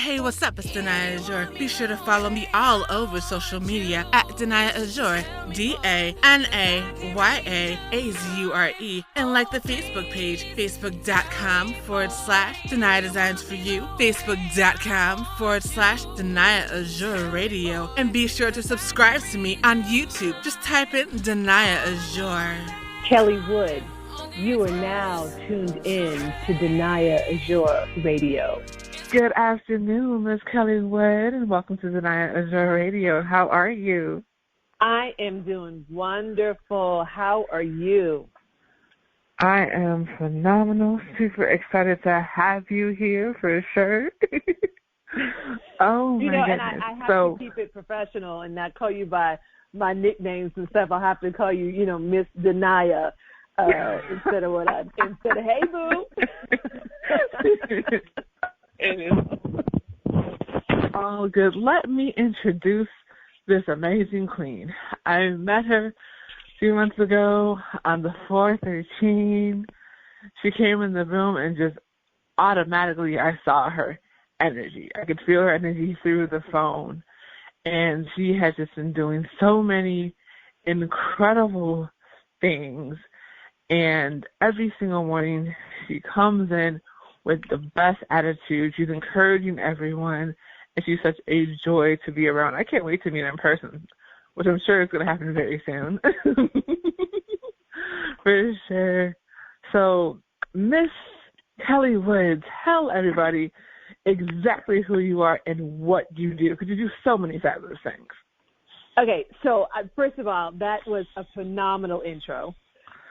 Hey, what's up? It's Danaya Azure. Be sure to follow me all over social media at Danaya Azure, DANAYAAZURE, and like the Facebook page, facebook.com/Danaya Designs for You, facebook.com/Danaya Azure Radio, and be sure to subscribe to me on YouTube. Just type in Danaya Azure. Kelly Wood, you are now tuned in to Danaya Azure Radio. Good afternoon, Ms. Kelly Wood, and welcome to Danaya Azure Radio. How are you? I am doing wonderful. How are you? I am phenomenal. Super excited to have you here for sure. Oh, my goodness. And I have to keep it professional and not call you by my nicknames and stuff. I'll have to call you, Miss Danaya instead of hey, boo. It is all good. Let me introduce this amazing queen. I met her a few months ago on the 413. She came in the room and just automatically I saw her energy. I could feel her energy through the phone. And she has just been doing so many incredible things. And every single morning she comes in with the best attitude. She's encouraging everyone, and she's such a joy to be around. I can't wait to meet her in person, which I'm sure is going to happen very soon. For sure. So, Miss Kelly Wood, tell everybody exactly who you are and what you do, because you do so many fabulous things. Okay, so first of all, that was a phenomenal intro.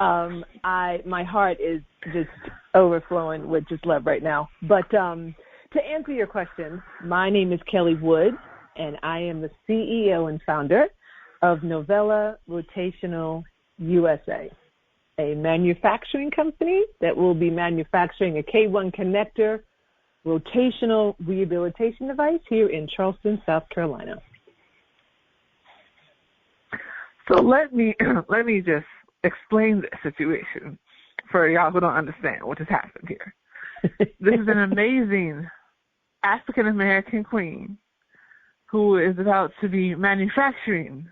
My heart is just overflowing with just love right now. But to answer your question, my name is Kelly Wood, and I am the CEO and founder of Novella Rotational USA, a manufacturing company that will be manufacturing a K1 connector rotational rehabilitation device here in Charleston, South Carolina. So let me just explain the situation for y'all who don't understand what has happened here. This is an amazing African-American queen who is about to be manufacturing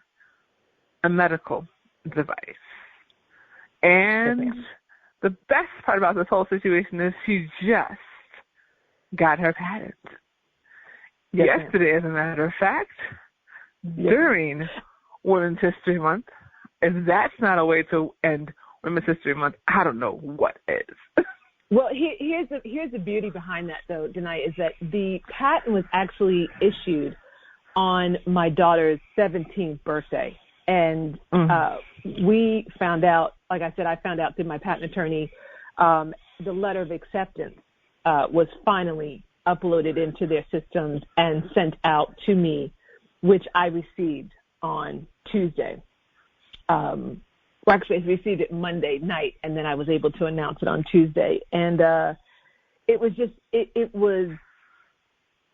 a medical device. And the best part about this whole situation is she just got her patent. Yesterday, as a matter of fact, during Women's History Month. If that's not a way to end Women's History Month, I don't know what is. Well, here's the beauty behind that, though, Danaya, is that the patent was actually issued on my daughter's 17th birthday. And we found out, like I said, I found out through my patent attorney, the letter of acceptance was finally uploaded into their systems and sent out to me, which I received on Tuesday. Actually, I received it Monday night, and then I was able to announce it on Tuesday. And it was just, it was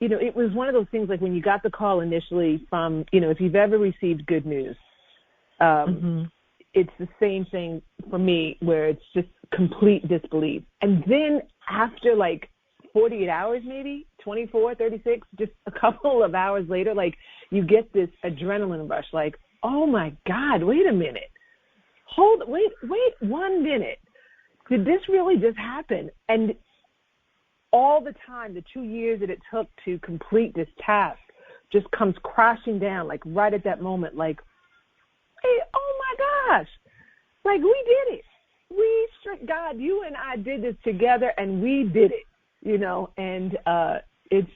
one of those things like when you got the call initially from, if you've ever received good news, it's the same thing for me where it's just complete disbelief. And then after like 48 hours, maybe 24, 36, just a couple of hours later, like you get this adrenaline rush, like, oh my God, wait a minute. Wait 1 minute. Did this really just happen? And all the time, the 2 years that it took to complete this task just comes crashing down, like right at that moment, like, hey, oh my gosh, like we did it. God, you and I did this together and we did it, and it's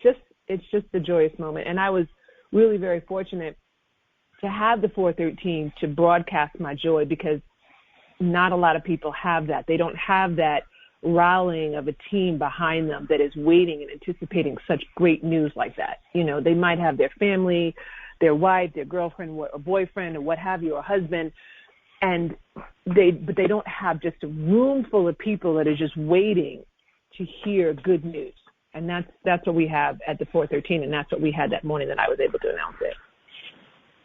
just a joyous moment. And I was really very fortunate to have the 413 to broadcast my joy, because not a lot of people have that. They don't have that rallying of a team behind them that is waiting and anticipating such great news like that. They might have their family, their wife, their girlfriend, or boyfriend, or what have you, or husband, but they don't have just a room full of people that are just waiting to hear good news. And that's what we have at the 413, and that's what we had that morning that I was able to announce it.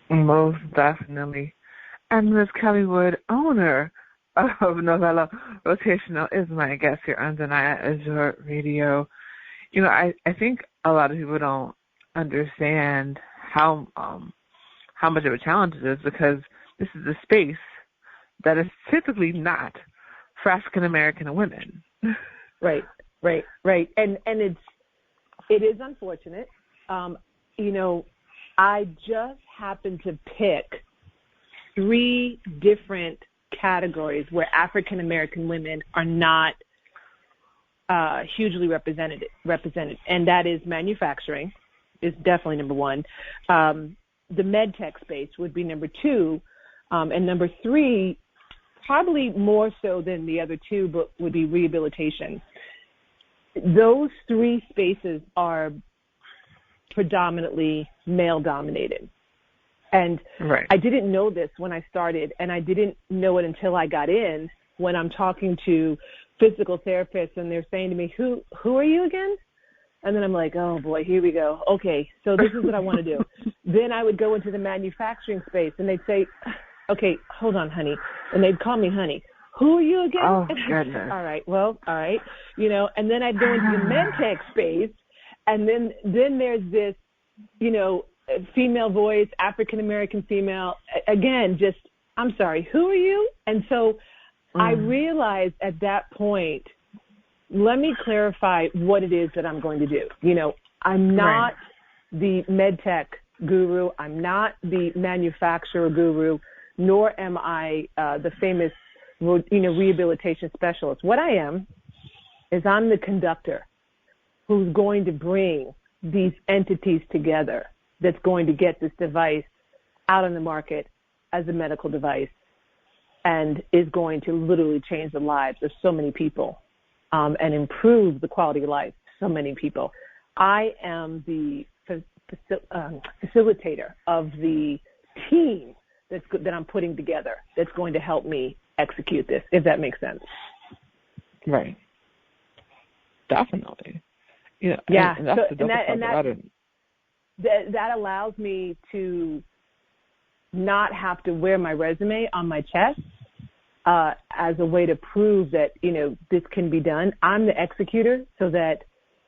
Most definitely. And Ms. Kelly Wood, owner of Novella Rotational, is my guest here on Danaya Azure Radio. I think a lot of people don't understand how much of a challenge it is, because this is a space that is typically not for African American women. Right. And it is unfortunate. I just happened to pick 3 different categories where African American women are not hugely represented, and that is manufacturing is definitely number 1. The med tech space would be number 2, and number 3, probably more so than the other 2, but would be rehabilitation. Those 3 spaces are predominantly male-dominated. And right. I didn't know this when I started, and I didn't know it until I got in, when I'm talking to physical therapists and they're saying to me, who are you again? And then I'm like, oh, boy, here we go. Okay, so this is what I want to do. Then I would go into the manufacturing space, and they'd say, okay, hold on, honey. And they'd call me honey. Who are you again? Oh, goodness. All right, and then I'd go into the med tech space, and then there's this, female voice, African-American female, again, just, I'm sorry, who are you? And so I realized at that point, let me clarify what it is that I'm going to do. I'm not the med tech guru. I'm not the manufacturer guru, nor am I the famous, rehabilitation specialist. What I am is I'm the conductor who's going to bring these entities together, that's going to get this device out on the market as a medical device, and is going to literally change the lives of so many people, and improve the quality of life of so many people. I am the facilitator of the team that I'm putting together that's going to help me execute this, if that makes sense. Right. Definitely. Yeah. And that allows me to not have to wear my resume on my chest as a way to prove that, this can be done. I'm the executor, so that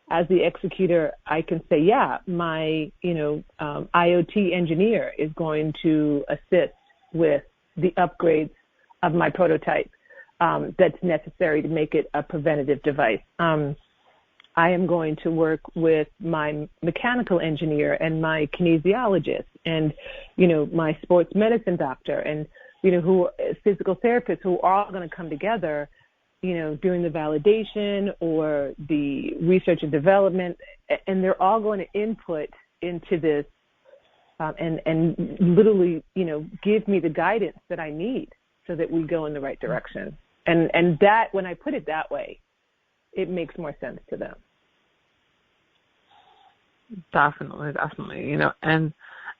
as the executor, I can say, yeah, my, IoT engineer is going to assist with the upgrades of my prototype that's necessary to make it a preventative device. I am going to work with my mechanical engineer and my kinesiologist and, my sports medicine doctor and, who physical therapists, who are all going to come together, during the validation or the research and development, and they're all going to input into this and literally, give me the guidance that I need so that we go in the right direction. And that, when I put it that way, it makes more sense to them. Definitely. And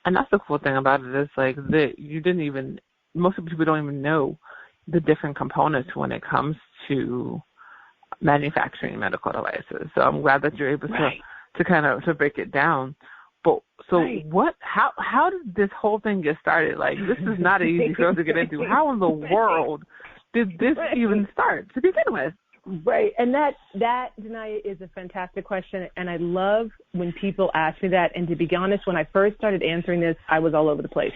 that's the cool thing about it is like that most people don't even know the different components when it comes to manufacturing medical devices. So I'm glad that you're able to kind of to break it down. But so how did this whole thing get started? Like, this is not an easy field to get into. How in the world did this even start to begin with? Right. And that, Danaya, is a fantastic question. And I love when people ask me that. And to be honest, when I first started answering this, I was all over the place.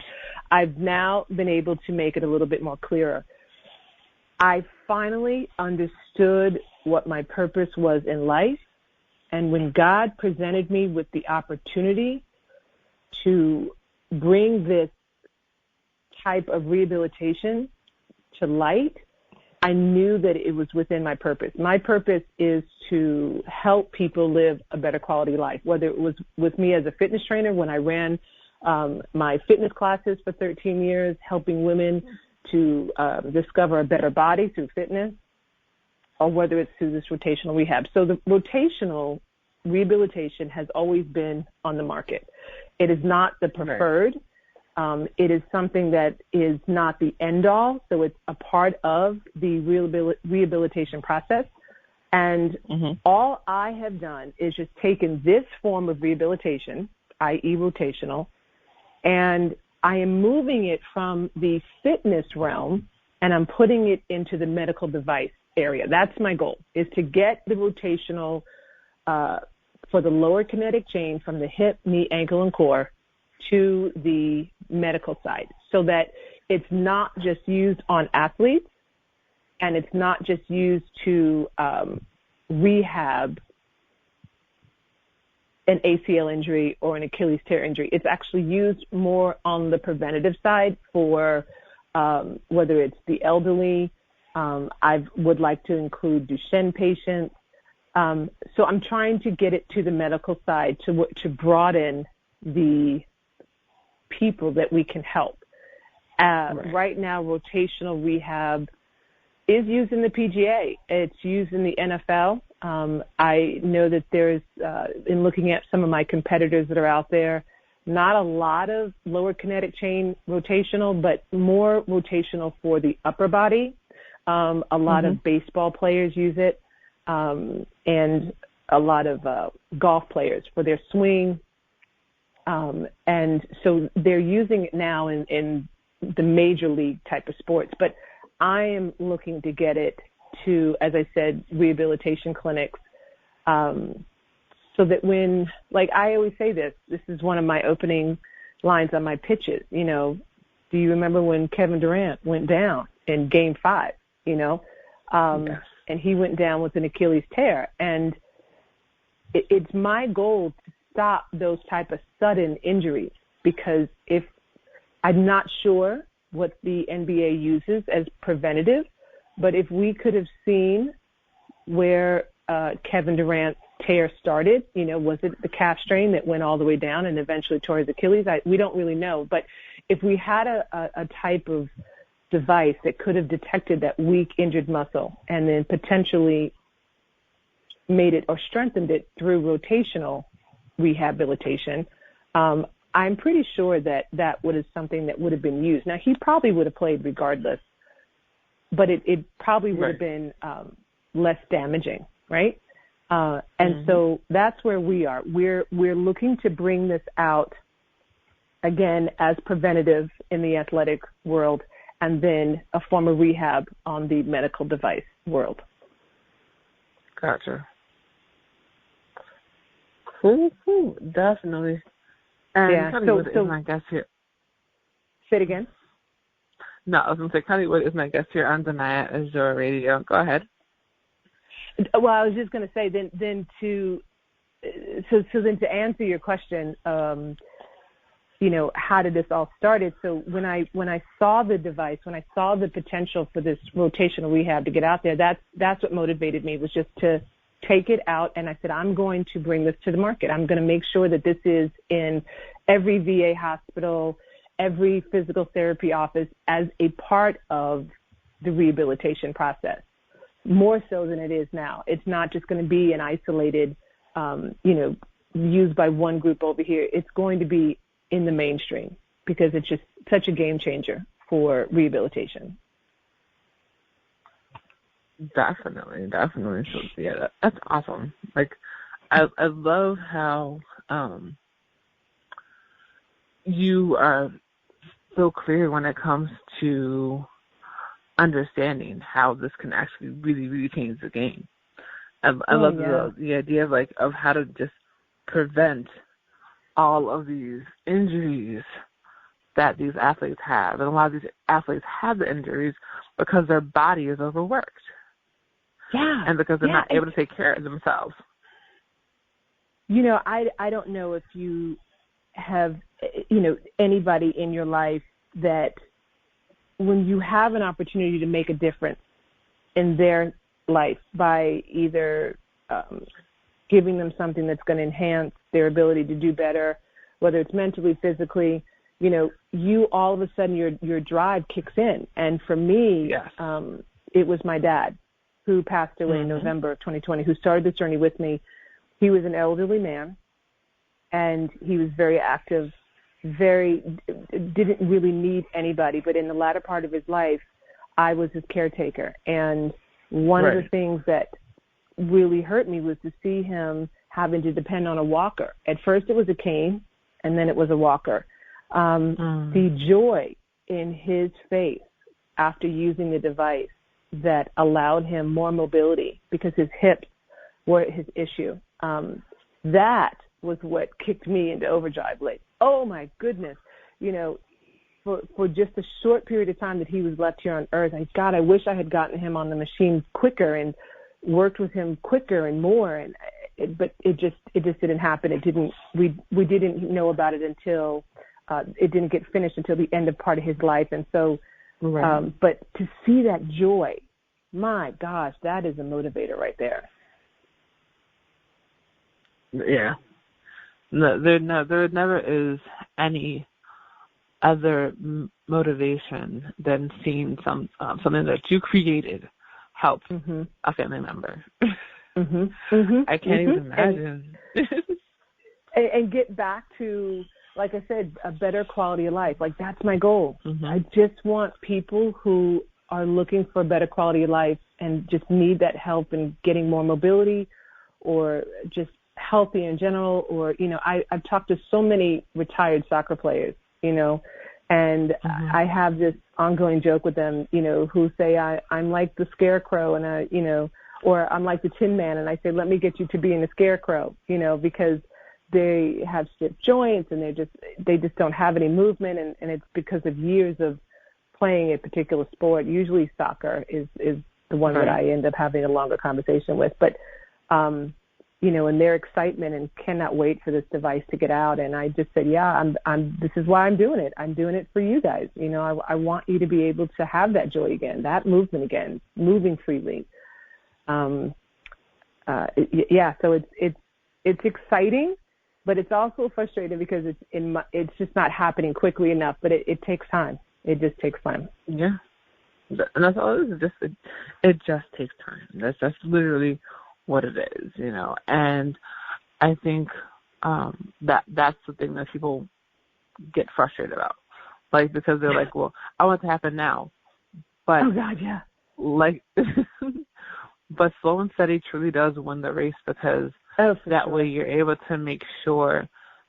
I've now been able to make it a little bit more clearer. I finally understood what my purpose was in life. And when God presented me with the opportunity to bring this type of rehabilitation to light, I knew that it was within my purpose. My purpose is to help people live a better quality life, whether it was with me as a fitness trainer when I ran my fitness classes for 13 years, helping women to discover a better body through fitness, or whether it's through this rotational rehab. So the rotational rehabilitation has always been on the market. It is not the preferred. It is something that is not the end all, so it's a part of the rehabilitation process. And all I have done is just taken this form of rehabilitation, i.e. rotational, and I am moving it from the fitness realm and I'm putting it into the medical device area. That's my goal, is to get the rotational for the lower kinetic chain from the hip, knee, ankle, and core to the medical side, so that it's not just used on athletes and it's not just used to rehab an ACL injury or an Achilles tear injury. It's actually used more on the preventative side for whether it's the elderly. I would like to include Duchenne patients. So I'm trying to get it to the medical side to broaden the people that we can help. Right now, rotational rehab is used in the PGA. It's used in the NFL. I know that there's, in looking at some of my competitors that are out there, not a lot of lower kinetic chain rotational, but more rotational for the upper body. A lot of baseball players use it, and a lot of golf players for their swing. And so they're using it now in the major league type of sports. But I am looking to get it to, as I said, rehabilitation clinics, so that when, like I always say this is one of my opening lines on my pitches, you know, do you remember when Kevin Durant went down in Game 5, you know, yes. And he went down with an Achilles tear, and it's my goal to stop those type of sudden injuries, because if I'm not sure what the NBA uses as preventative, but if we could have seen where Kevin Durant's tear started, you know, was it the calf strain that went all the way down and eventually tore his Achilles? We don't really know. But if we had a type of device that could have detected that weak, injured muscle and then potentially made it or strengthened it through rotational rehabilitation, I'm pretty sure that would have something that would have been used. Now, he probably would have played regardless, but it probably would have been less damaging, right? And so that's where we are. We're looking to bring this out, again, as preventative in the athletic world, and then a form of rehab on the medical device world. Gotcha. Cool. Definitely. And Hollywood is my guest here. Say it again? No, I was going to say Hollywood is my guest here on Danaya Azure Radio. Go ahead. Well, I was just going to say then to answer your question, you know, how did this all started? So when I saw the device, when I saw the potential for this rotational rehab to get out there, that's what motivated me, was just to take it out. And I said, I'm going to bring this to the market. I'm going to make sure that this is in every VA hospital, every physical therapy office as a part of the rehabilitation process, more so than it is now. It's not just going to be an isolated, you know, used by one group over here. It's going to be in the mainstream because it's just such a game changer for rehabilitation. Definitely. So, yeah, that's awesome. Like, I love how you are so clear when it comes to understanding how this can actually really, really change the game. I love the idea of how to just prevent all of these injuries that these athletes have. And a lot of these athletes have the injuries because their body is overworked. Yeah. And because they're not able to take care of themselves. You know, I don't know if you have, you know, anybody in your life that when you have an opportunity to make a difference in their life by either giving them something that's going to enhance their ability to do better, whether it's mentally, physically, you know, you all of a sudden your drive kicks in. And for me, it was my dad who passed away in November of 2020, who started this journey with me. He was an elderly man, and he was very active, didn't really need anybody. But in the latter part of his life, I was his caretaker. And one of the things that really hurt me was to see him having to depend on a walker. At first it was a cane, and then it was a walker. The joy in his face after using the device that allowed him more mobility because his hips were his issue. That was what kicked me into overdrive. Like, oh my goodness, for just a short period of time that he was left here on Earth, I wish I had gotten him on the machine quicker and worked with him quicker and more. But it just didn't happen. We didn't know about it until it didn't get finished until the end of part of his life. And so, but to see that joy, my gosh, that is a motivator right there. Yeah. No, there never is any other motivation than seeing something that you created help a family member. I can't even imagine. And get back to, like I said, a better quality of life. Like, that's my goal. I just want people who are looking for a better quality of life and just need that help in getting more mobility or just healthy in general. Or, I've talked to so many retired soccer players, and I have this ongoing joke with them, who say I'm like the Scarecrow and or I'm like the Tin Man, and I say, let me get you to being the Scarecrow, because they have stiff joints and they just don't have any movement, and it's because of years of playing a particular sport. Usually soccer is the one that I end up having a longer conversation with, but and their excitement and cannot wait for this device to get out. And I just said, this is why I'm doing it. I'm doing it for you guys. I want you to be able to have that joy again, that movement again, moving freely. So it's exciting, but it's also frustrating because it's just not happening quickly enough. But it takes time. It just takes time. Yeah, and that's all it is. It just takes time. That's literally what it is, And I think that's the thing that people get frustrated about, like, because they're like, well, I want it to happen now, but oh God, yeah, like. But slow and steady truly does win the race, because way you're able to make sure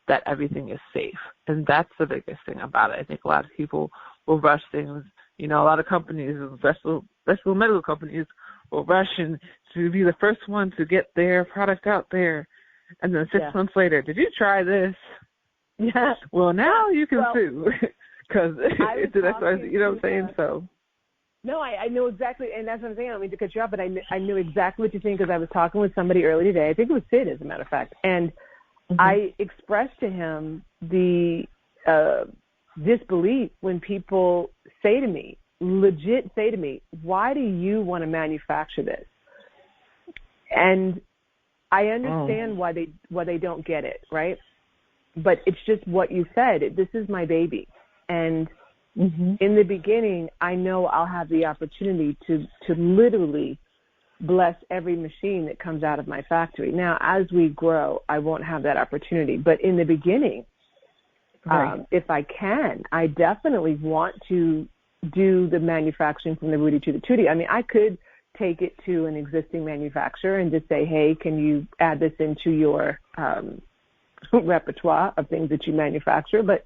that everything is safe. And that's the biggest thing about it. I think a lot of people will rush things. A lot of companies, especially medical companies, will rush in to be the first one to get their product out there. And then 6 months later, did you try this? Yeah. Well, now you can sue because it's an exercise, you know what I'm saying? So. No, I know exactly, and that's what I'm saying. I don't mean to cut you off, but I knew exactly what you're saying because I was talking with somebody earlier today. I think it was Sid, as a matter of fact, and I expressed to him the disbelief when people legit say to me, why do you want to manufacture this? And I understand why they don't get it, right? But it's just what you said. This is my baby, and in the beginning, I know I'll have the opportunity to literally bless every machine that comes out of my factory. Now, as we grow, I won't have that opportunity. But in the beginning, if I can, I definitely want to do the manufacturing from the Rudy to the Tootie. I mean, I could take it to an existing manufacturer and just say, hey, can you add this into your repertoire of things that you manufacture? But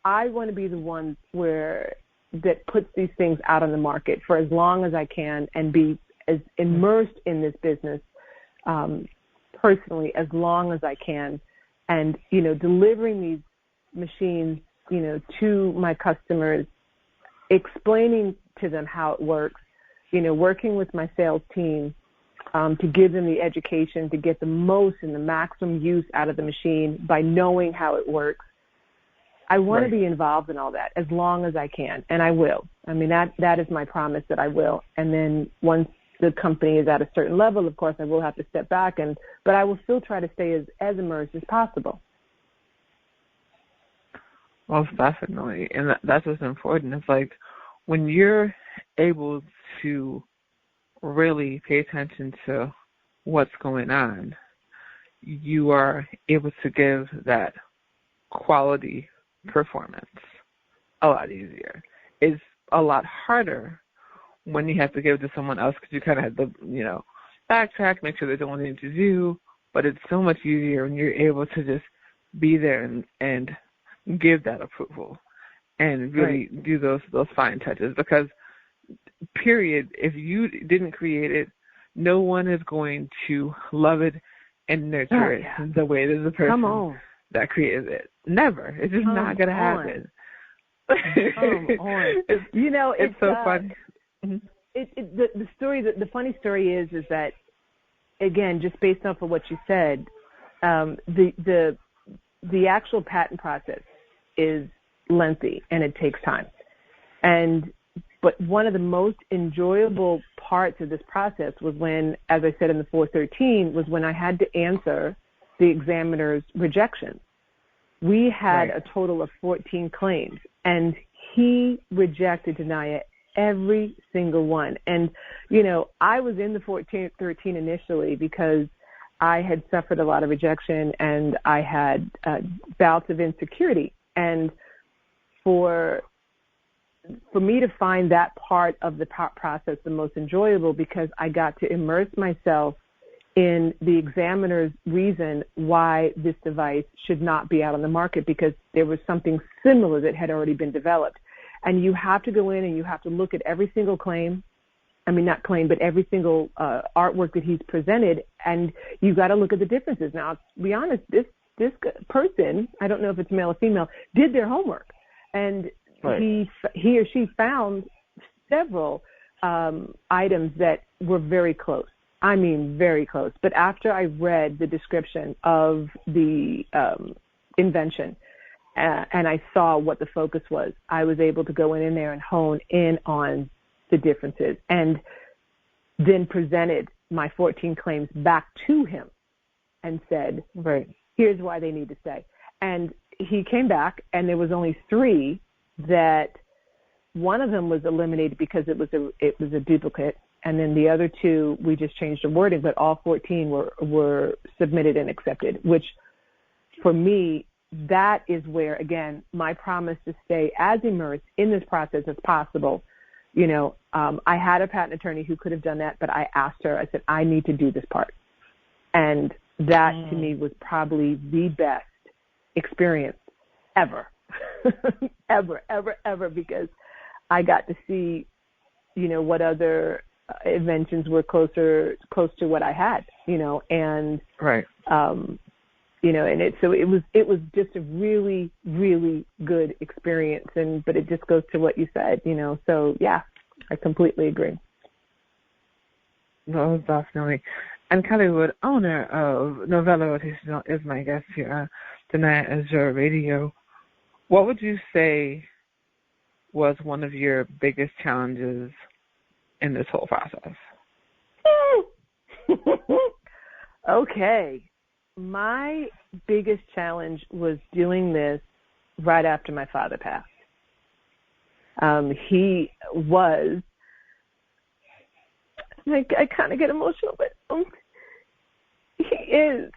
I want to be the one that puts these things out on the market for as long as I can and be as immersed in this business personally as long as I can, and delivering these machines to my customers, explaining to them how it works, working with my sales team to give them the education to get the most and the maximum use out of the machine by knowing how it works. I want to be involved in all that as long as I can, and I will. I mean, that is my promise that I will. And then once the company is at a certain level, of course, I will have to step back, but I will still try to stay as immersed as possible. Most definitely, and that's what's important. It's like when you're able to really pay attention to what's going on, you are able to give that quality performance a lot easier. It's a lot harder when you have to give it to someone else because you kind of have to, backtrack, make sure they're doing what they need to do. But it's so much easier when you're able to just be there and give that approval and really do those fine touches. Because, period, if you didn't create it, no one is going to love it and nurture it the way that the person that created it. Never. It's just not going to happen. Come on. It's so funny. The funny story is that, again, just based off of what you said, the actual patent process is lengthy and it takes time. But one of the most enjoyable parts of this process was when, as I said in the 413, was when I had to answer the examiner's rejection. We had a total of 14 claims, and he rejected Danaya every single one. And, I was in the 413 initially because I had suffered a lot of rejection and I had bouts of insecurity. And for me to find that part of the process the most enjoyable, because I got to immerse myself in the examiner's reason why this device should not be out on the market, because there was something similar that had already been developed. And you have to go in and you have to look at every single claim. I mean, not claim, but every single artwork that he's presented, and you've got to look at the differences. Now, to be honest, this person, I don't know if it's male or female, did their homework. And he or she found several items that were very close. I mean, very close. But after I read the description of the invention and I saw what the focus was, I was able to go in there and hone in on the differences and then presented my 14 claims back to him and said, here's why they need to stay. And he came back, and there was only 3 that one of them was eliminated because it was a duplicate, and then the other 2 we just changed the wording, but all 14 were submitted and accepted, which for me, that is where, again, my promise to stay as immersed in this process as possible. I had a patent attorney who could have done that, but I asked her, I said, I need to do this part. And that to me was probably the best experience ever, ever, because I got to see, what other inventions were close to what I had, and, and it was just a really, really good experience. But it just goes to what you said, so yeah, I completely agree. No, definitely. And Kelly Wood, owner of Novella Rotational, is my guest here on Danaya Azure Radio. What would you say was one of your biggest challenges in this whole process? Okay. My biggest challenge was doing this right after my father passed. He was, I kind of get emotional, but he is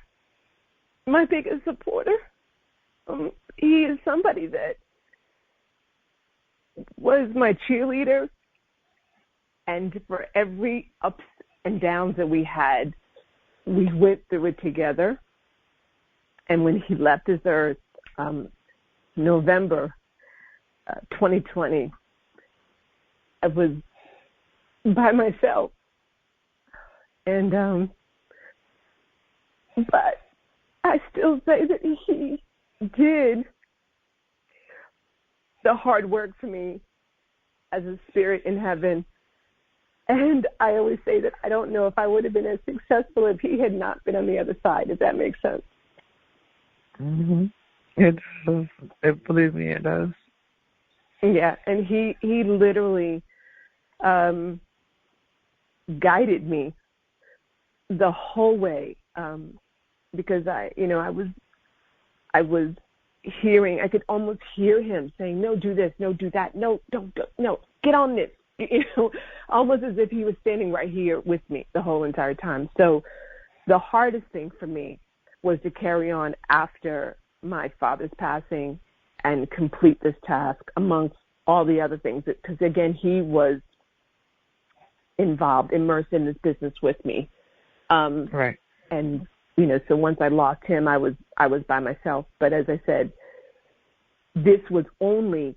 my biggest supporter. He is somebody that was my cheerleader, and for every ups and downs that we had, we went through it together. And when he left this earth, November 2020, I was by myself. And but I still say that he did the hard work for me as a spirit in heaven. And I always say that I don't know if I would have been as successful if he had not been on the other side, if that makes sense. Mm-hmm. Believe me, it does. Yeah, and he literally guided me the whole way, because I was hearing, I could almost hear him saying, no, do this, no, do that, no, don't, no, get on this, almost as if he was standing right here with me the whole entire time. So the hardest thing for me was to carry on after my father's passing and complete this task amongst all the other things, because again, he was immersed in this business with me. Right. And, so once I lost him, I was by myself. But as I said, this was only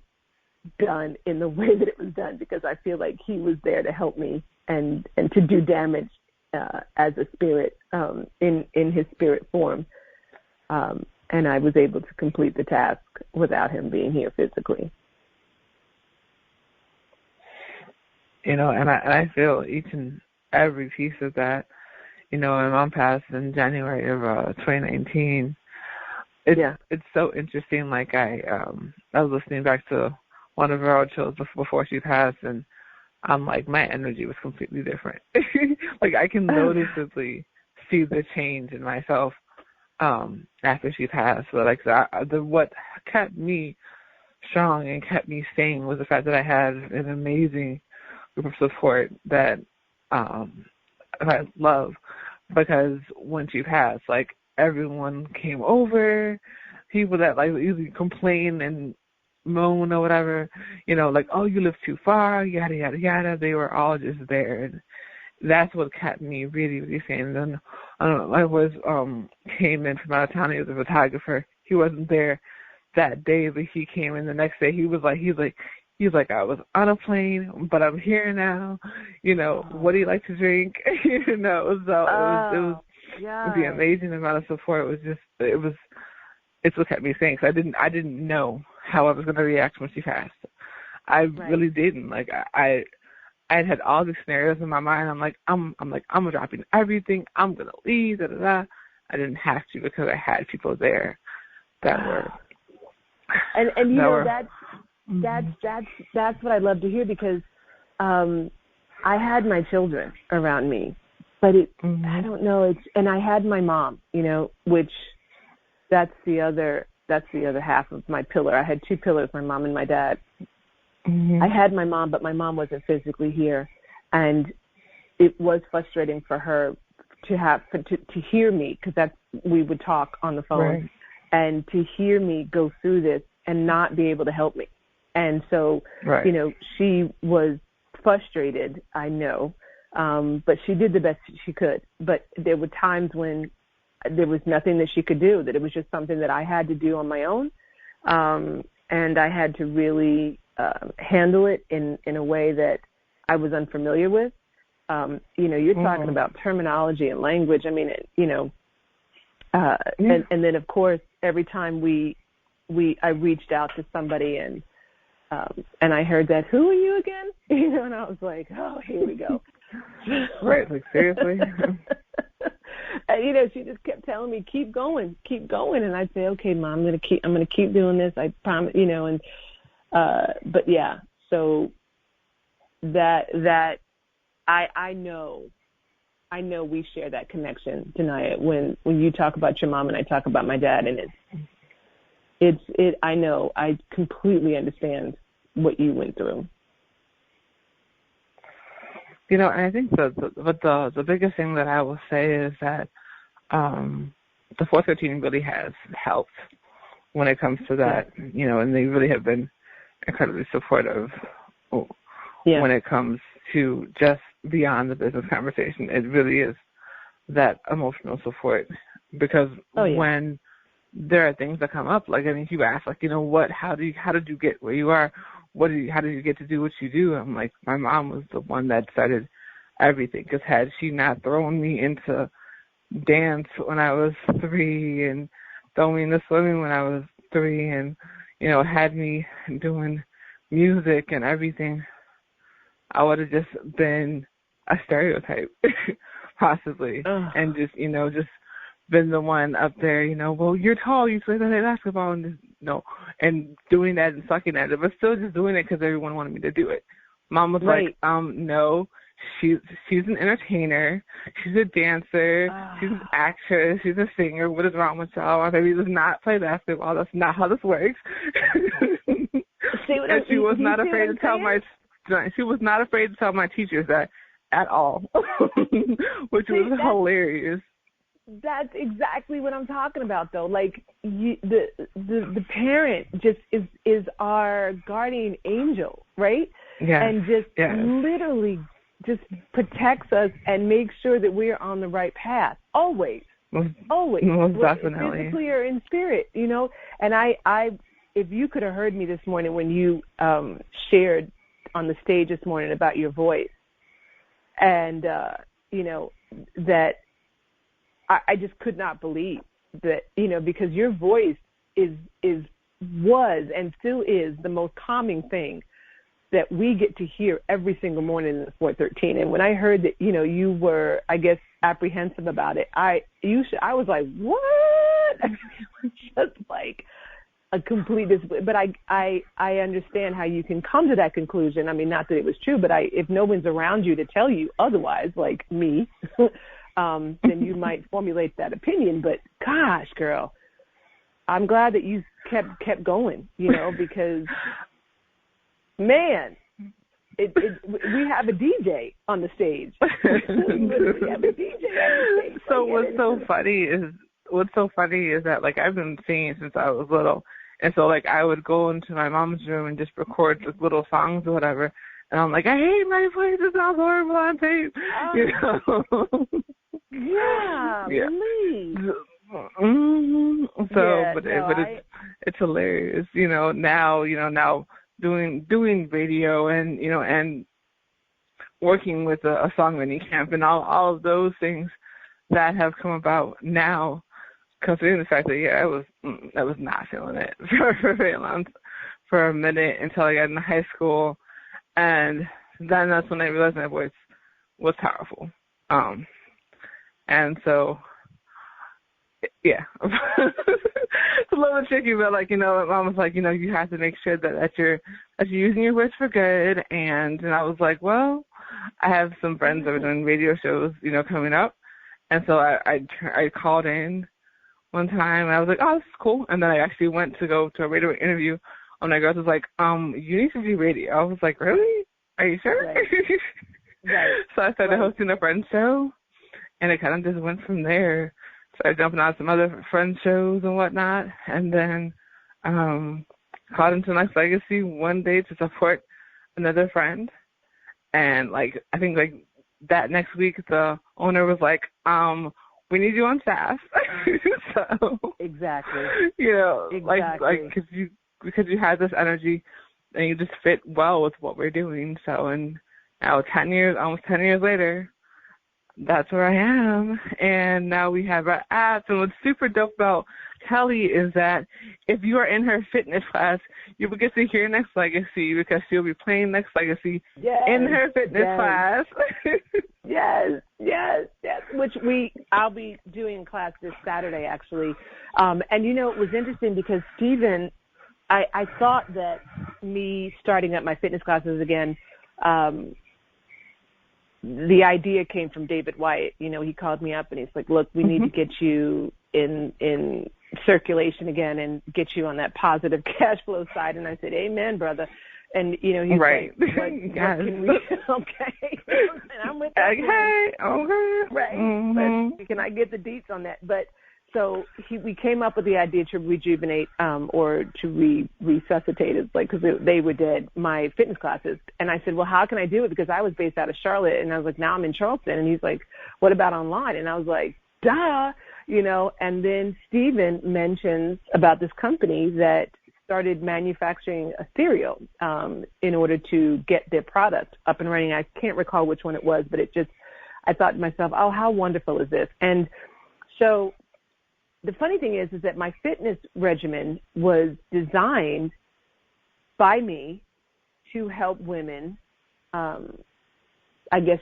done in the way that it was done because I feel like he was there to help me and to do damage as a spirit, in his spirit form. And I was able to complete the task without him being here physically. And I feel each and every piece of that. My mom passed in January of 2019. It's so interesting. Like I was listening back to one of our old shows before she passed, and I'm like, my energy was completely different. Like I can noticeably see the change in myself after she passed. But like what kept me strong and kept me sane was the fact that I had an amazing group of support that I love, because when she passed, like everyone came over, people that like usually complain and moan or whatever, like, oh, you live too far, yada yada yada. They were all just there, and that's what kept me really, really sane. And then I came in from out of town. He was a photographer. He wasn't there that day, but he came in the next day. He's like, I was on a plane, but I'm here now. What do you like to drink? So it was the amazing amount of support. It's what kept me sane. Cause I didn't know how I was going to react when she passed. I really didn't. Like I had all these scenarios in my mind. I'm dropping everything. I'm going to leave. Da, da, da. I didn't have to, because I had people there that were. That's what I love to hear, because I had my children around me, but I don't know, and I had my mom, which that's the other half of my pillar. I had two pillars, my mom and my dad. I had my mom, but my mom wasn't physically here, and it was frustrating for her to hear me, because we would talk on the phone, and to hear me go through this and not be able to help me. And so, she was frustrated, I know, but she did the best she could. But there were times when there was nothing that she could do, that it was just something that I had to do on my own. And I had to really handle it in a way that I was unfamiliar with. You're talking about terminology and language. I mean, and then, of course, every time I reached out to somebody and I heard that, who are you again? And I was like, oh, here we go. Right, like seriously. And, she just kept telling me, keep going. And I'd say, okay, Mom, I'm going to keep doing this. I promise, but yeah, so that I know we share that connection, Danaya, when you talk about your mom and I talk about my dad, and I know, I completely understand what you went through. And I think the biggest thing that I will say is that the 413 really has helped when it comes to that, and they really have been incredibly supportive when it comes to just beyond the business conversation. It really is that emotional support, because when there are things that come up, like, you ask, like, how did you get where you are? How did you get to do what you do? I'm like, my mom was the one that started everything, because had she not thrown me into dance when I was 3 and thrown me into swimming when I was 3 and, had me doing music and everything, I would have just been a stereotype, possibly, and just been the one up there, well, you're tall, you play basketball, and and doing that and sucking at it, but still just doing it because everyone wanted me to do it. Mom was like, no, she's an entertainer, she's a dancer, she's an actress, she's a singer. What is wrong with y'all? My baby does not play basketball. That's not how this works. And she was not afraid to tell my teachers that at all, which was hilarious. That's exactly what I'm talking about, though. Like, the parent just is our guardian angel, right? Yeah. And just literally just protects us and makes sure that we're on the right path. Always. Always. Most definitely. Physically or in spirit, And I if you could have heard me this morning when you shared on the stage this morning about your voice, and that I just could not believe that, because your voice was and still is the most calming thing that we get to hear every single morning in the 413. And when I heard that, you were, I guess, apprehensive about it, I was like, what? I mean, it was just like a complete disbelief. But I understand how you can come to that conclusion. I mean, not that it was true, but if no one's around you to tell you otherwise, like me, then you might formulate that opinion. But gosh, girl, I'm glad that you kept going, because, man, we have a DJ on the stage. We have a DJ on the stage. So what's so funny is that, like, I've been singing since I was little. And so, like, I would go into my mom's room and just record like, little songs or whatever. And I'm like, I hate my voice. It sounds horrible on tape. Yeah, please. So, but it's hilarious, now doing radio and, and working with a songwriting camp and all of those things that have come about now, considering the fact that, I was not feeling it for very long, for a minute until I got into high school. And then that's when I realized my voice was powerful. And so, yeah, it's a little tricky, but like, Mom was like, you have to make sure that you're using your voice for good. And I was like, well, I have some friends that are doing radio shows, coming up. And so I called in one time and I was like, oh, this is cool. And then I actually went to go to a radio interview. And my girl was like, you need to do radio. I was like, really? Are you sure? Right. Right. So I started hosting a friend show. And it kind of just went from there. Started jumping on some other friend shows and whatnot. And then called into Next Legacy one day to support another friend. And, like, I think, like, that next week the owner was like, we need you on staff. So, exactly. Like because you had this energy and you just fit well with what we're doing. So, and now almost 10 years later, that's where I am. And now we have our apps. And what's super dope about Kelly is that if you are in her fitness class, you will get to hear Next Legacy because she'll be playing Next Legacy in her fitness class. Yes. Which I'll be doing class this Saturday, actually. And, it was interesting because Stephen, I thought that me starting up my fitness classes again, the idea came from David Wyatt. He called me up and he's like, look, we need to get you in circulation again and get you on that positive cash flow side. And I said, amen, brother. And, he's right. like, what can we, okay. And I'm with that. Okay. Right. Mm-hmm. But can I get the deets on that? But so we came up with the idea to rejuvenate or to resuscitate it, like, because they were dead, my fitness classes. And I said, well, how can I do it? Because I was based out of Charlotte, and I was like, now I'm in Charleston. And he's like, what about online? And I was like, duh, And then Stephen mentions about this company that started manufacturing a cereal in order to get their product up and running. I can't recall which one it was, but I thought to myself, oh, how wonderful is this? And so the funny thing is that my fitness regimen was designed by me to help women, I guess,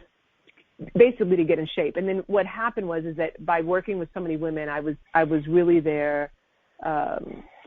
basically to get in shape. And then what happened was that by working with so many women, I was really their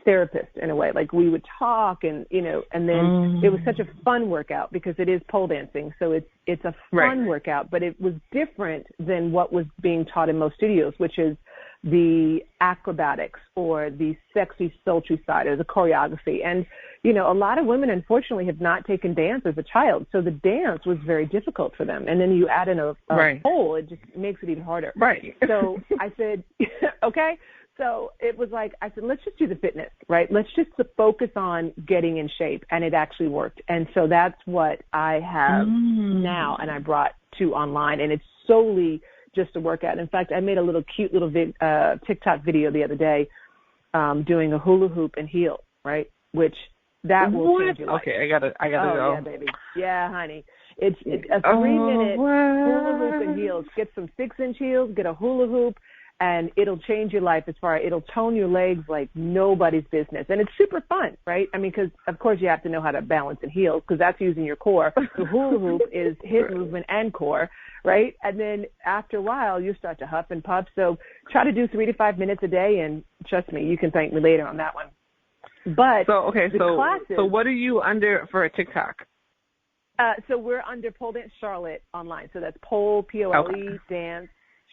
therapist in a way. Like, we would talk and then it was such a fun workout because it is pole dancing. So it's a fun workout, but it was different than what was being taught in most studios, which is the acrobatics or the sexy, sultry side or the choreography. And, a lot of women, unfortunately, have not taken dance as a child. So the dance was very difficult for them. And then you add in a pole, it just makes it even harder. Right. So I said, okay. So it was like, I said, let's just do the fitness, right? Let's just focus on getting in shape. And it actually worked. And so that's what I have now. And I brought to online. And it's solely just a workout. In fact, I made a cute little TikTok video the other day doing a hula hoop and heels, right? Which that will change your life. Okay, I gotta go. Yeah, baby. Yeah, honey. It's a 3-minute hula hoop and heels. Get some 6-inch heels, get a hula hoop, and it'll change your life as far as it'll tone your legs like nobody's business. And it's super fun, right? I mean, because, of course, you have to know how to balance in heels because that's using your core. The hula hoop is hip movement and core, right? And then after a while, you start to huff and puff. So try to do 3 to 5 minutes a day, and trust me, you can thank me later on that one. But so what are you under for a TikTok? So we're under Pole Dance Charlotte online. So that's Pole, P-O-L-E, Dance,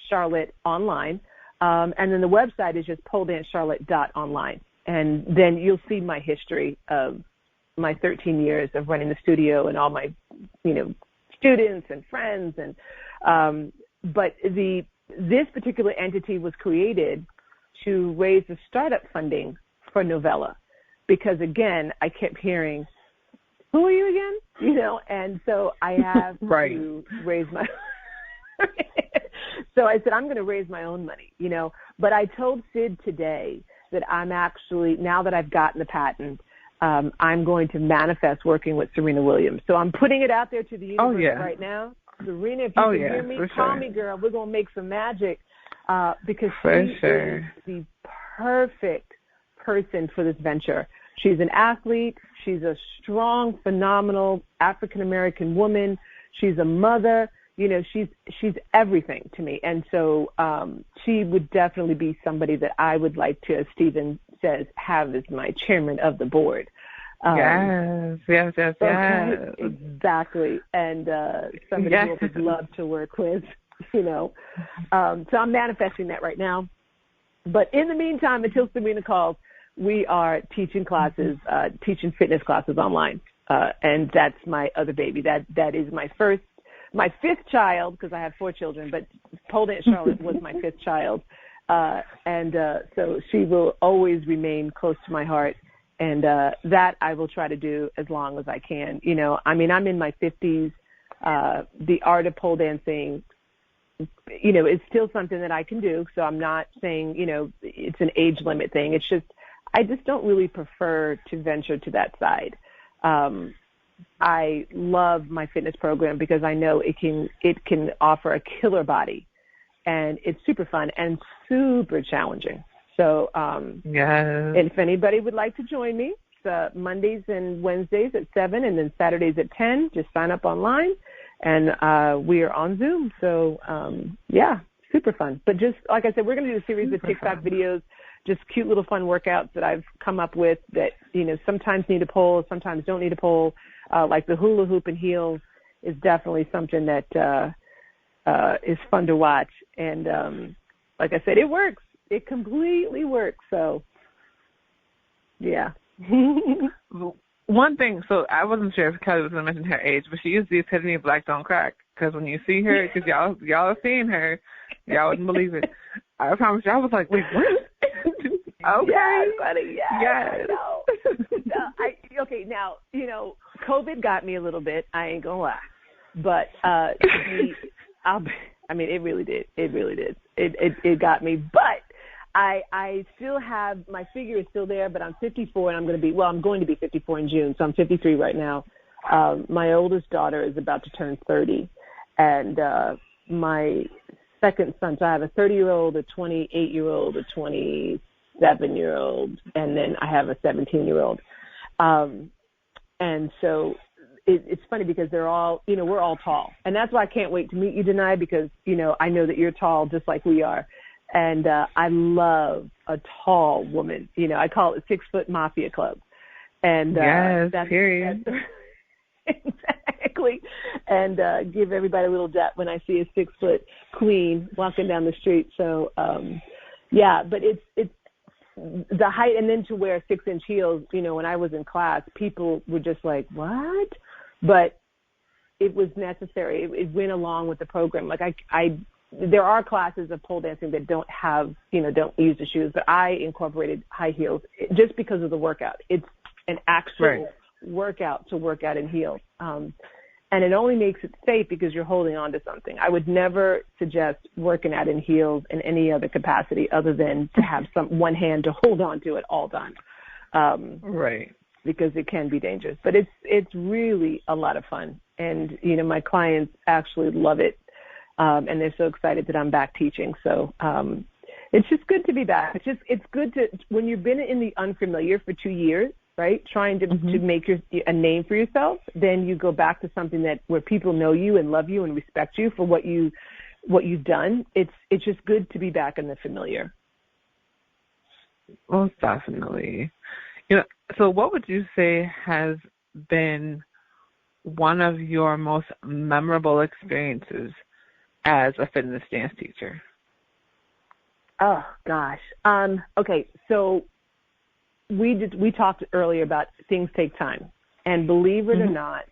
Charlotte online. And then the website is just poledancecharlotte.online. And then you'll see my history of my 13 years of running the studio and all my, students and friends. And but this particular entity was created to raise the startup funding for Novella. Because, again, I kept hearing, who are you again? And so I have to raise my So I said, I'm going to raise my own money, But I told Sid today that I'm actually, now that I've gotten the patent, I'm going to manifest working with Serena Williams. So I'm putting it out there to the universe right now. Serena, if you can hear me, call me, girl. We're going to make some magic because she is the perfect person for this venture. She's an athlete. She's a strong, phenomenal African-American woman. She's a mother. She's everything to me. And so she would definitely be somebody that I would like to, as Stephen says, have as my chairman of the board. Yes. Exactly. And somebody who I would love to work with, So I'm manifesting that right now. But in the meantime, until Serena calls, we are teaching classes, teaching fitness classes online. And that's my other baby. That is my fifth child, because I have 4 children, but Pole Dance Charlotte was my 5th child. So she will always remain close to my heart. And that I will try to do as long as I can. I'm in my 50s. The art of pole dancing, is still something that I can do. So I'm not saying, it's an age limit thing. It's just, I just don't really prefer to venture to that side. I love my fitness program because I know it can offer a killer body, and it's super fun and super challenging. So, and if anybody would like to join me, it's Mondays and Wednesdays at 7, and then Saturdays at 10. Just sign up online, and we are on Zoom. So, super fun. But just like I said, we're going to do a series of TikTok videos. Just cute little fun workouts that I've come up with that, sometimes need a pole, sometimes don't need a pole. Like the hula hoop and heels is definitely something that is fun to watch. And like I said, it works. It completely works. So, yeah. One thing, so I wasn't sure if Kelly was going to mention her age, but she is the epitome of Black Don't Crack. Because when you see her, because y'all are seeing her, y'all wouldn't believe it. I promise you, I was like, wait, what? Okay. Yes, buddy. Yes. Okay, now, COVID got me a little bit. I ain't going to lie. But, it really did. It really did. It got me. But I still have, my figure is still there, but I'm 54 and I'm going to be 54 in June. So I'm 53 right now. My oldest daughter is about to turn 30. And my second son, so I have a 30-year-old, a 28-year-old, a 27-year-old, and then I have a 17-year-old. And so it's funny because they're all, we're all tall. And that's why I can't wait to meet you, Danaya, because, I know that you're tall just like we are. And I love a tall woman. I call it 6-foot mafia club. And that's period. Exactly. And give everybody a little dap when I see a 6-foot queen walking down the street. So, but it's the height, and then to wear 6-inch heels, when I was in class, people were just like, what? But it was necessary. It went along with the program. Like there are classes of pole dancing that don't have, don't use the shoes, but I incorporated high heels just because of the workout. It's an actual workout to work out in heels. And it only makes it safe because you're holding on to something. I would never suggest working out in heels in any other capacity other than to have one hand to hold on to at all times. because it can be dangerous. But it's really a lot of fun. And, you know, my clients actually love it. And they're so excited that I'm back teaching. So it's just good to be back. It's good to, when you've been in the unfamiliar for 2 years, right, trying to make a name for yourself, then you go back to something where people know you and love you and respect you for what you've done. It's just good to be back in the familiar. Most definitely. You know, so what would you say has been one of your most memorable experiences as a fitness dance teacher? Oh gosh. Okay, so we talked earlier about things take time, and believe it or not,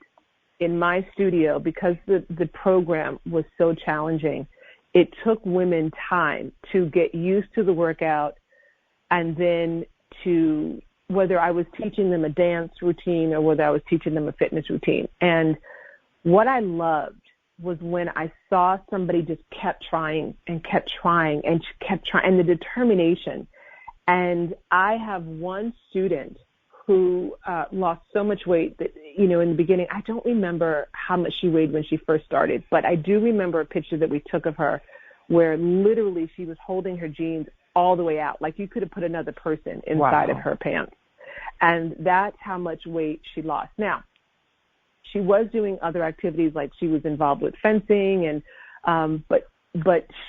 in my studio, because the program was so challenging, it took women time to get used to the workout, and then to whether I was teaching them a dance routine or whether I was teaching them a fitness routine. And what I loved was when I saw somebody just kept trying and kept trying and kept trying, and the determination. And I have one student who lost so much weight that, you know, in the beginning, I don't remember how much she weighed when she first started, but I do remember a picture that we took of her where literally she was holding her jeans all the way out. Like you could have put another person inside of her pants. And that's how much weight she lost. Now, she was doing other activities, like she was involved with fencing, and but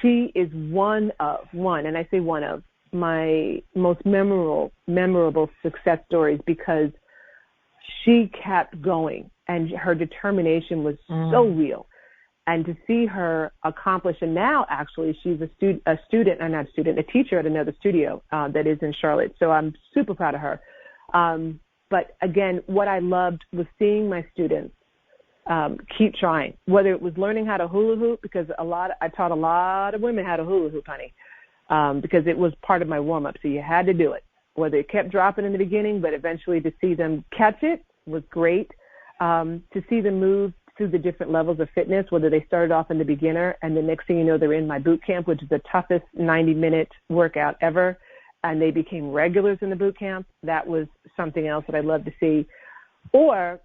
she is one, and I say one of my most memorable success stories, because she kept going and her determination was so real. And to see her accomplish, and now actually she's a teacher at another studio that is in Charlotte. So I'm super proud of her. But again, what I loved was seeing my students keep trying, whether it was learning how to hula hoop, because I taught a lot of women how to hula hoop, honey, because it was part of my warm up. So you had to do it, whether it kept dropping in the beginning, but eventually to see them catch it was great. To see them move through the different levels of fitness, whether they started off in the beginner and the next thing you know, they're in my boot camp, which is the toughest 90-minute workout ever, and they became regulars in the boot camp. That was something else that I loved to see. Or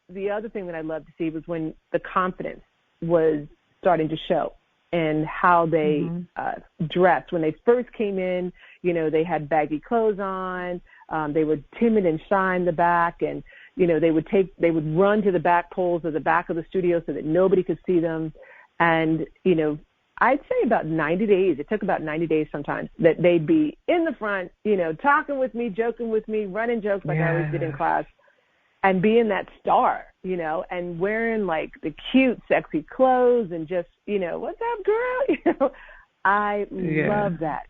the other thing that I loved to see was when the confidence was starting to show and how they dressed. When they first came in, you know, they had baggy clothes on. They were timid and shy in the back, and you know, they would run to the back poles of the back of the studio so that nobody could see them. And, you know, I'd say about 90 days, it took about 90 days sometimes, that they'd be in the front, you know, talking with me, joking with me, running jokes like I always did in class, and being that star, you know, and wearing like the cute, sexy clothes and just, you know, what's up, girl? You know, I love that.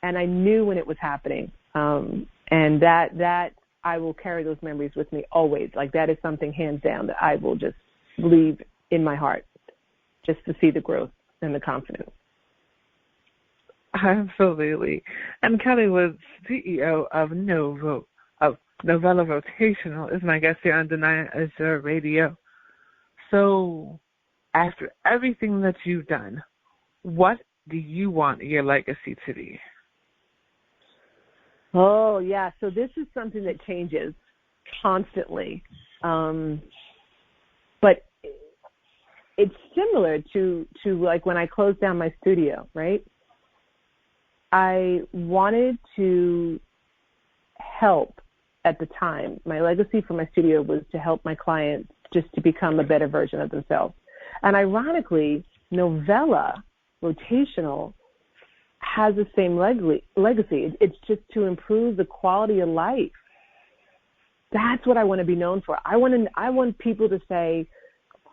And I knew when it was happening. And that I will carry those memories with me always. Like that is something hands down that I will just leave in my heart, just to see the growth and the confidence. Absolutely. And Kelly was CEO of Novella Rotational, is my guest here on Danaya Azure Radio. So after everything that you've done, what do you want your legacy to be? Oh, yeah. So this is something that changes constantly. But it's similar to like when I closed down my studio, right? I wanted to help at the time. My legacy for my studio was to help my clients just to become a better version of themselves. And ironically, Novella Rotational has the same legacy. It's just to improve the quality of life. That's what I want to be known for. I want people to say,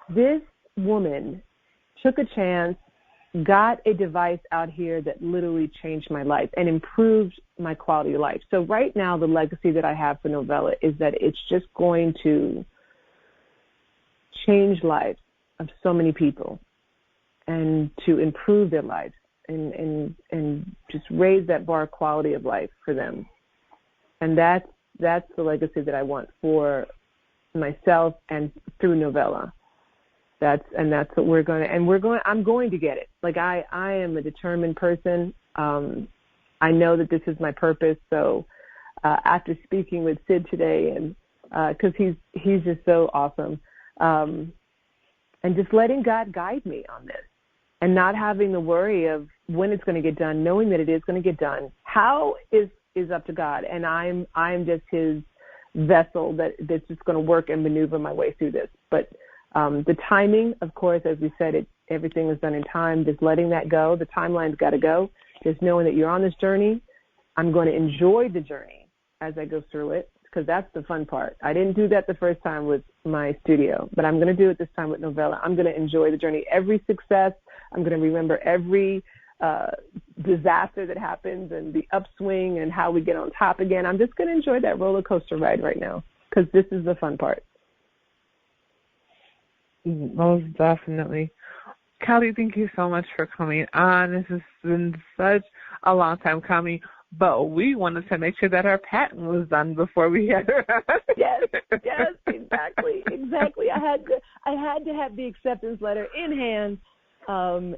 this woman took a chance, got a device out here that literally changed my life and improved my quality of life. So right now, the legacy that I have for Novella is that it's just going to change lives of so many people and to improve their lives. And just raise that bar quality of life for them. And that's the legacy that I want for myself and through Novella. That's what I'm going to get it. Like I am a determined person. I know that this is my purpose. So after speaking with Sid today and because he's just so awesome. And just letting God guide me on this and not having the worry of when it's going to get done, knowing that it is going to get done. How is up to God, and I'm just his vessel that's just going to work and maneuver my way through this. But the timing, of course, as we said, everything is done in time. Just letting that go. The timeline's got to go. Just knowing that you're on this journey. I'm going to enjoy the journey as I go through it, because that's the fun part. I didn't do that the first time with my studio, but I'm going to do it this time with Novella. I'm going to enjoy the journey. Every success, I'm going to remember every disaster that happens and the upswing and how we get on top again. I'm just going to enjoy that roller coaster ride right now, because this is the fun part. Most definitely. Kelly, thank you so much for coming on. This has been such a long time coming, but we wanted to make sure that our patent was done before we had her on. Yes, exactly. I had to have the acceptance letter in hand, and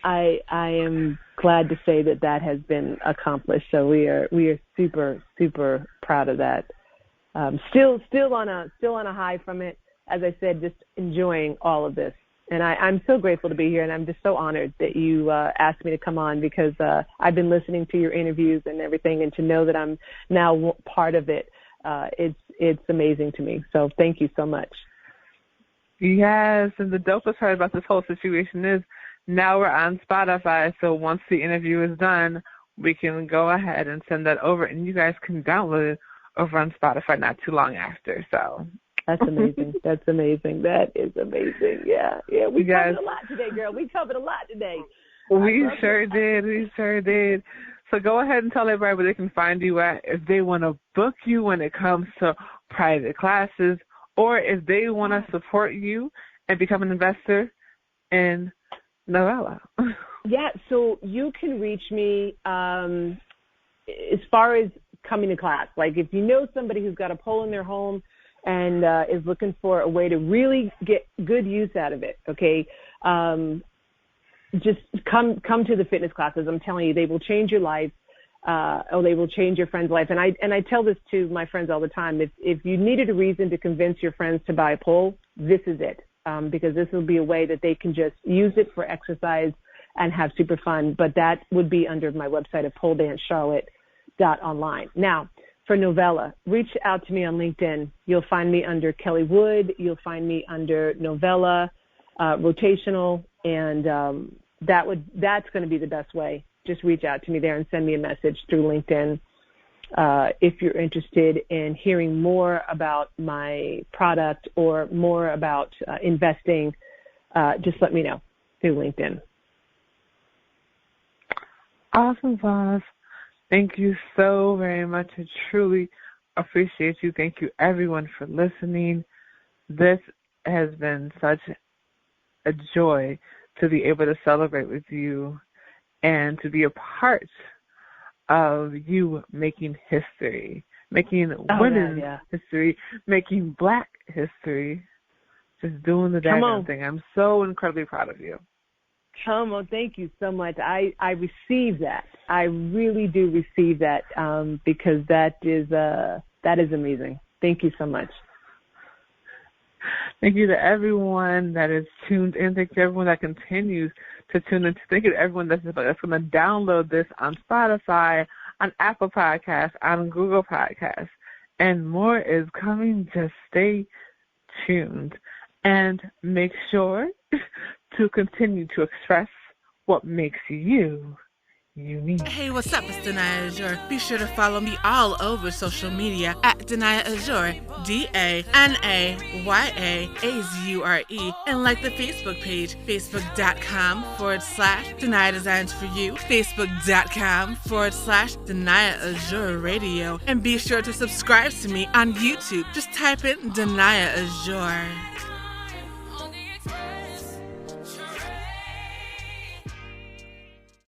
I am glad to say that has been accomplished. So we are super, super proud of that. Still on a high from it. As I said, just enjoying all of this. And I'm so grateful to be here, and I'm just so honored that you asked me to come on, because I've been listening to your interviews and everything, and to know that I'm now part of it, it's amazing to me. So thank you so much. Yes, and the dopest part about this whole situation is now we're on Spotify, so once the interview is done, we can go ahead and send that over, and you guys can download it over on Spotify not too long after. So that's amazing. That's amazing. That is amazing. Yeah. We covered a lot today, girl. We covered a lot today. We sure did. So go ahead and tell everybody where they can find you at if they want to book you when it comes to private classes, or if they want to support you and become an investor in Novella. Yeah, so you can reach me as far as coming to class. Like if you know somebody who's got a pole in their home and is looking for a way to really get good use out of it, okay, just come to the fitness classes. I'm telling you, they will change your life, or they will change your friend's life. And I tell this to my friends all the time. If you needed a reason to convince your friends to buy a pole, this is it, because this will be a way that they can just use it for exercise and have super fun. But that would be under my website at poledancecharlotte.online. Now, for Novella, reach out to me on LinkedIn. You'll find me under Kelly Wood. You'll find me under Novella Rotational, and that's going to be the best way. Just reach out to me there and send me a message through LinkedIn. If you're interested in hearing more about my product or more about investing, just let me know through LinkedIn. Awesome, boss. Thank you so very much. I truly appreciate you. Thank you, everyone, for listening. This has been such a joy to be able to celebrate with you and to be a part of you making history, making women's history, making Black history, just doing the damn thing. I'm so incredibly proud of you. Come on, thank you so much. I receive that. I really do receive that, because that is amazing. Thank you so much. Thank you to everyone that is tuned in. Thank you to everyone that continues to tune in. Thank you to everyone that's going to download this on Spotify, on Apple Podcasts, on Google Podcasts. And more is coming. Just stay tuned and make sure to continue to express what makes you unique. Hey, what's up? It's Danaya Azure. Be sure to follow me all over social media at Danaya Azure, DANAYAAZURE, and like the Facebook page, facebook.com/Danaya Designs for You, facebook.com/Danaya Azure Radio, and be sure to subscribe to me on YouTube. Just type in Danaya Azure.